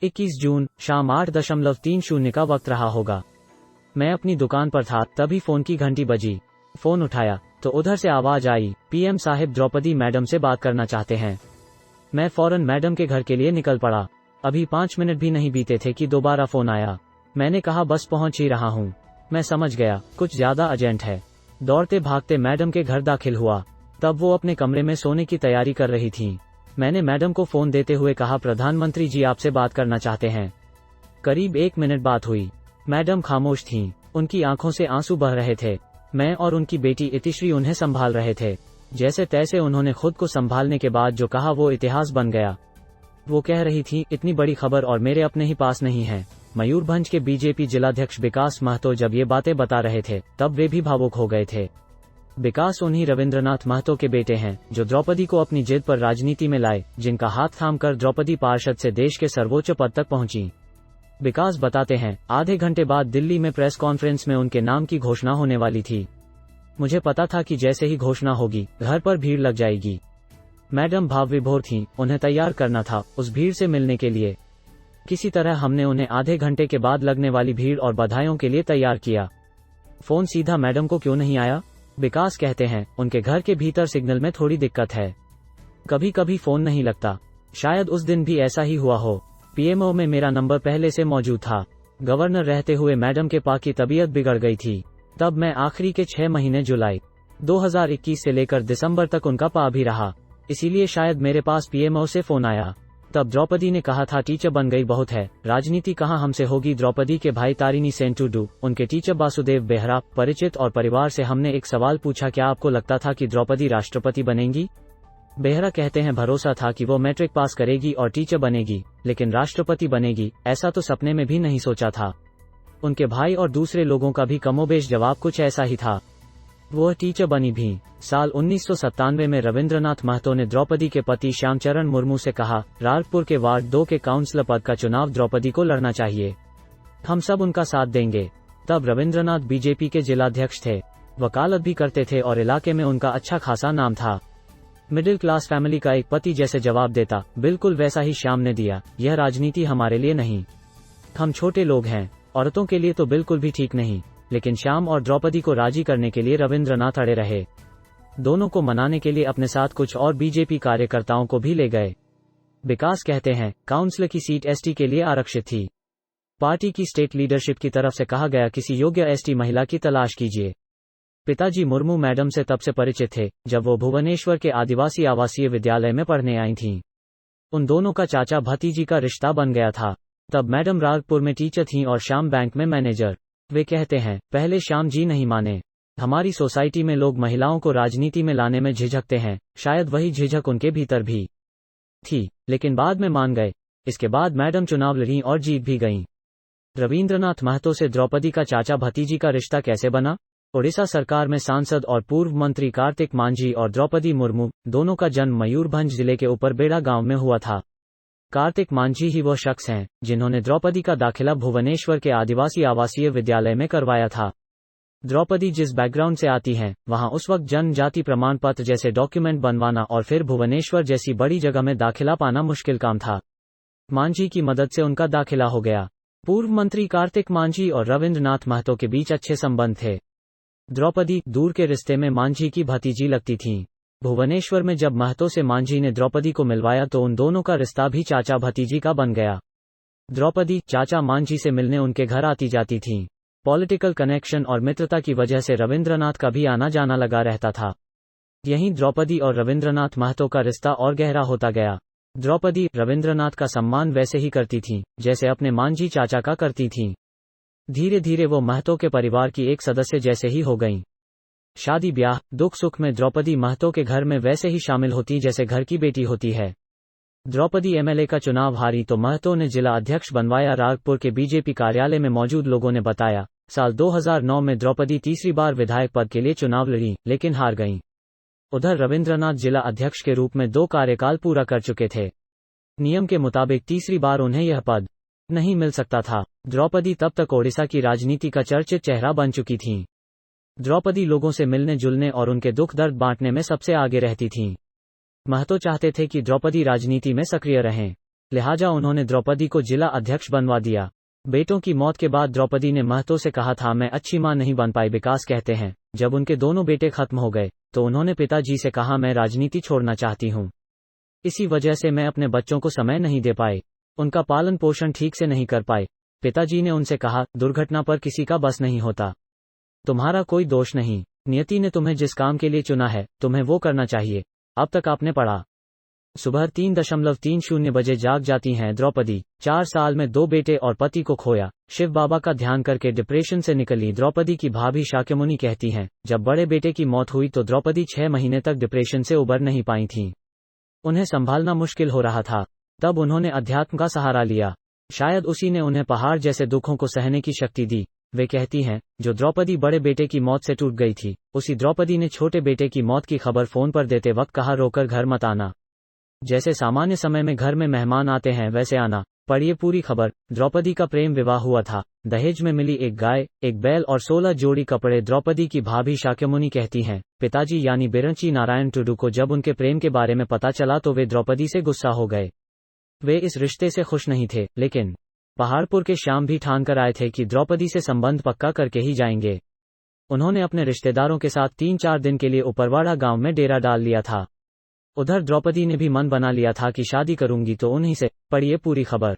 21 जून शाम 8:30 का वक्त रहा होगा। मैं अपनी दुकान पर था, तभी फोन की घंटी बजी। फोन उठाया तो उधर से आवाज आई, पीएम साहिब द्रौपदी मैडम से बात करना चाहते हैं। मैं फौरन मैडम के घर के लिए निकल पड़ा। अभी 5 मिनट भी नहीं बीते थे कि दोबारा फोन आया। मैंने कहा बस पहुंच ही रहा हूं। मैं समझ गया कुछ ज्यादा अर्जेंट है। दौड़ते भागते मैडम के घर दाखिल हुआ। तब वो अपने कमरे में सोने की तैयारी कर रही थीं। मैंने मैडम को फोन देते हुए कहा, प्रधानमंत्री जी आपसे बात करना चाहते हैं। करीब 1 मिनट बात हुई। मैडम खामोश थीं। उनकी आंखों से आंसू बह रहे थे। मैं और उनकी बेटी इतिश्री उन्हें संभाल रहे थे। जैसे तैसे उन्होंने खुद को संभालने के बाद जो कहा वो इतिहास बन गया। वो कह रही थी, इतनी बड़ी खबर और मेरे अपने ही पास नहीं है। मयूरभंज के बीजेपी जिलाध्यक्ष विकास महतो जब ये बातें बता रहे थे तब वे भी भावुक हो गए थे। विकास उन्हीं रविंद्रनाथ महतो के बेटे हैं जो द्रौपदी को अपनी जिद पर राजनीति में लाए, जिनका हाथ थामकर द्रौपदी पार्षद से देश के सर्वोच्च पद तक पहुंची। विकास बताते हैं, आधे घंटे बाद दिल्ली में प्रेस कॉन्फ्रेंस में उनके नाम की घोषणा होने वाली थी। मुझे पता था कि जैसे ही घोषणा होगी घर पर भीड़ लग जाएगी। मैडम भाव विभोर थीं, उन्हें तैयार करना था उस भीड़ से मिलने के लिए। किसी तरह हमने उन्हें आधे घंटे के बाद लगने वाली भीड़ और बधाइयों के लिए तैयार किया। फोन सीधा मैडम को क्यों नहीं आया? विकास कहते हैं, उनके घर के भीतर सिग्नल में थोड़ी दिक्कत है, कभी कभी फोन नहीं लगता। शायद उस दिन भी ऐसा ही हुआ हो। पीएमओ में मेरा नंबर पहले से मौजूद था। गवर्नर रहते हुए मैडम के पा की तबीयत बिगड़ गई थी। तब मैं आखिरी के 6 महीने जुलाई 2021 से लेकर दिसंबर तक उनका पा भी रहा, इसीलिए शायद मेरे पास पीएमओ से फोन आया। तब द्रौपदी ने कहा था टीचर बन गई बहुत है, राजनीति कहाँ हमसे होगी। द्रौपदी के भाई तारिणी सेंटुडू, उनके टीचर वासुदेव बेहरा, परिचित और परिवार से हमने एक सवाल पूछा, क्या आपको लगता था कि द्रौपदी राष्ट्रपति बनेंगी? बेहरा कहते हैं, भरोसा था कि वो मैट्रिक पास करेगी और टीचर बनेगी, लेकिन राष्ट्रपति बनेगी ऐसा तो सपने में भी नहीं सोचा था। उनके भाई और दूसरे लोगों का भी कमोबेश जवाब कुछ ऐसा ही था। वो टीचर बनी भी। साल 1997 में रविंद्रनाथ महतो ने द्रौपदी के पति श्यामचरण मुर्मू से कहा, राजपुर के वार्ड 2 के काउंसलर पद का चुनाव द्रौपदी को लड़ना चाहिए, हम सब उनका साथ देंगे। तब रविंद्रनाथ बीजेपी के जिलाध्यक्ष थे, वकालत भी करते थे और इलाके में उनका अच्छा खासा नाम था। मिडिल क्लास फैमिली का एक पति जैसे जवाब देता, बिल्कुल वैसा ही श्याम ने दिया, यह राजनीति हमारे लिए नहीं, हम छोटे लोग हैं, औरतों के लिए तो बिल्कुल भी ठीक नहीं। लेकिन श्याम और द्रौपदी को राजी करने के लिए रविंद्रनाथ अड़े रहे। दोनों को मनाने के लिए अपने साथ कुछ और बीजेपी कार्यकर्ताओं को भी ले गए। विकास कहते हैं, काउंसिल की सीट एसटी के लिए आरक्षित थी। पार्टी की स्टेट लीडरशिप की तरफ से कहा गया, किसी योग्य एसटी महिला की तलाश कीजिए। पिताजी मुर्मू मैडम से तब से परिचित थे जब वो भुवनेश्वर के आदिवासी आवासीय विद्यालय में पढ़ने आई थीं। उन दोनों का चाचा भतीजी का रिश्ता बन गया था। तब मैडम रागपुर में टीचर थीं और श्याम बैंक में मैनेजर। वे कहते हैं, पहले श्याम जी नहीं माने। हमारी सोसाइटी में लोग महिलाओं को राजनीति में लाने में झिझकते हैं, शायद वही झिझक उनके भीतर भी थी, लेकिन बाद में मान गए। इसके बाद मैडम चुनाव लड़ी और जीत भी गईं। रविंद्रनाथ महतो से द्रौपदी का चाचा भतीजी का रिश्ता कैसे बना? ओडिशा सरकार में सांसद और पूर्व मंत्री कार्तिक मांझी और द्रौपदी मुर्मू दोनों का जन्म मयूरभंज जिले के ऊपरबेड़ा गांव में हुआ था। कार्तिक मांझी ही वो शख्स हैं जिन्होंने द्रौपदी का दाखिला भुवनेश्वर के आदिवासी आवासीय विद्यालय में करवाया था। द्रौपदी जिस बैकग्राउंड से आती हैं, वहां उस वक्त जनजाति प्रमाण पत्र जैसे डॉक्यूमेंट बनवाना और फिर भुवनेश्वर जैसी बड़ी जगह में दाखिला पाना मुश्किल काम था। मांझी की मदद से उनका दाखिला हो गया। पूर्व मंत्री कार्तिक मांझी और रविंद्रनाथ महतो के बीच अच्छे संबंध थे। द्रौपदी दूर के रिश्ते में मांझी की भतीजी लगती थीं। भुवनेश्वर में जब महतो से मांझी ने द्रौपदी को मिलवाया तो उन दोनों का रिश्ता भी चाचा भतीजी का बन गया। द्रौपदी चाचा मांझी से मिलने उनके घर आती जाती थीं। पॉलिटिकल कनेक्शन और मित्रता की वजह से रविंद्रनाथ का भी आना जाना लगा रहता था। यहीं द्रौपदी और रविंद्रनाथ महतो का रिश्ता और गहरा होता गया। द्रौपदी रविंद्रनाथ का सम्मान वैसे ही करती थीं जैसे अपने मांझी चाचा का करती थीं। धीरे धीरे वो महतो के परिवार की एक सदस्य जैसे ही हो गईं। शादी ब्याह दुख सुख में द्रौपदी महतो के घर में वैसे ही शामिल होती जैसे घर की बेटी होती है। द्रौपदी एमएलए का चुनाव हारी तो महतो ने जिला अध्यक्ष बनवाया। रागपुर के बीजेपी कार्यालय में मौजूद लोगों ने बताया, साल 2009 में द्रौपदी तीसरी बार विधायक पद के लिए चुनाव लड़ी लेकिन हार गईं। उधर रविंद्रनाथ जिला अध्यक्ष के रूप में 2 कार्यकाल पूरा कर चुके थे। नियम के मुताबिक तीसरी बार उन्हें यह पद नहीं मिल सकता था। द्रौपदी तब तक ओडिशा की राजनीति का चर्चित चेहरा बन चुकी थीं। द्रौपदी लोगों से मिलने जुलने और उनके दुख दर्द बांटने में सबसे आगे रहती थीं। महतो चाहते थे कि द्रौपदी राजनीति में सक्रिय रहें। लिहाजा उन्होंने द्रौपदी को जिला अध्यक्ष बनवा दिया। बेटों की मौत के बाद द्रौपदी ने महतो से कहा था, मैं अच्छी मां नहीं बन पाई। विकास कहते हैं, जब उनके दोनों बेटे खत्म हो गए तो उन्होंने पिताजी से कहा, मैं राजनीति छोड़ना चाहती हूँ। इसी वजह से मैं अपने बच्चों को समय नहीं दे पाई, उनका पालन पोषण ठीक से नहीं कर पाए। पिताजी ने उनसे कहा, दुर्घटना पर किसी का बस नहीं होता, तुम्हारा कोई दोष नहीं, नियति ने तुम्हें जिस काम के लिए चुना है तुम्हें वो करना चाहिए। अब तक आपने पढ़ा। सुबह 3:30 बजे जाग जाती हैं द्रौपदी। 4 साल में 2 बेटे और पति को खोया। शिव बाबा का ध्यान करके डिप्रेशन से निकली द्रौपदी की भाभी शाक्यमुनि कहती हैं, जब बड़े बेटे की मौत हुई तो द्रौपदी 6 महीने तक डिप्रेशन से उबर नहीं पाई थीं। उन्हें संभालना मुश्किल हो रहा था। तब उन्होंने अध्यात्म का सहारा लिया। शायद उसी ने उन्हें पहाड़ जैसे दुखों को सहने की शक्ति दी। वे कहती हैं, जो द्रौपदी बड़े बेटे की मौत से टूट गई थी, उसी द्रौपदी ने छोटे बेटे की मौत की खबर फोन पर देते वक्त कहा, रोकर घर मत आना। जैसे सामान्य समय में घर में मेहमान आते हैं वैसे आना। पढ़िए पूरी खबर। द्रौपदी का प्रेम विवाह हुआ था। दहेज में मिली एक गाय, एक बैल और 16 जोड़ी कपड़े। द्रौपदी की भाभी शाक्यमुनि कहती हैं, पिताजी यानी बिरंची नारायण टुडू को जब उनके प्रेम के बारे में पता चला तो वे द्रौपदी से गुस्सा हो गए। वे इस रिश्ते से खुश नहीं थे, लेकिन पहाड़पुर के श्याम भी ठान कर आए थे कि द्रौपदी से संबंध पक्का करके ही जाएंगे। उन्होंने अपने रिश्तेदारों के साथ 3-4 दिन के लिए उपरवाड़ा गांव में डेरा डाल लिया था। उधर द्रौपदी ने भी मन बना लिया था कि शादी करूंगी तो उन्हीं से। पढ़िए पूरी खबर।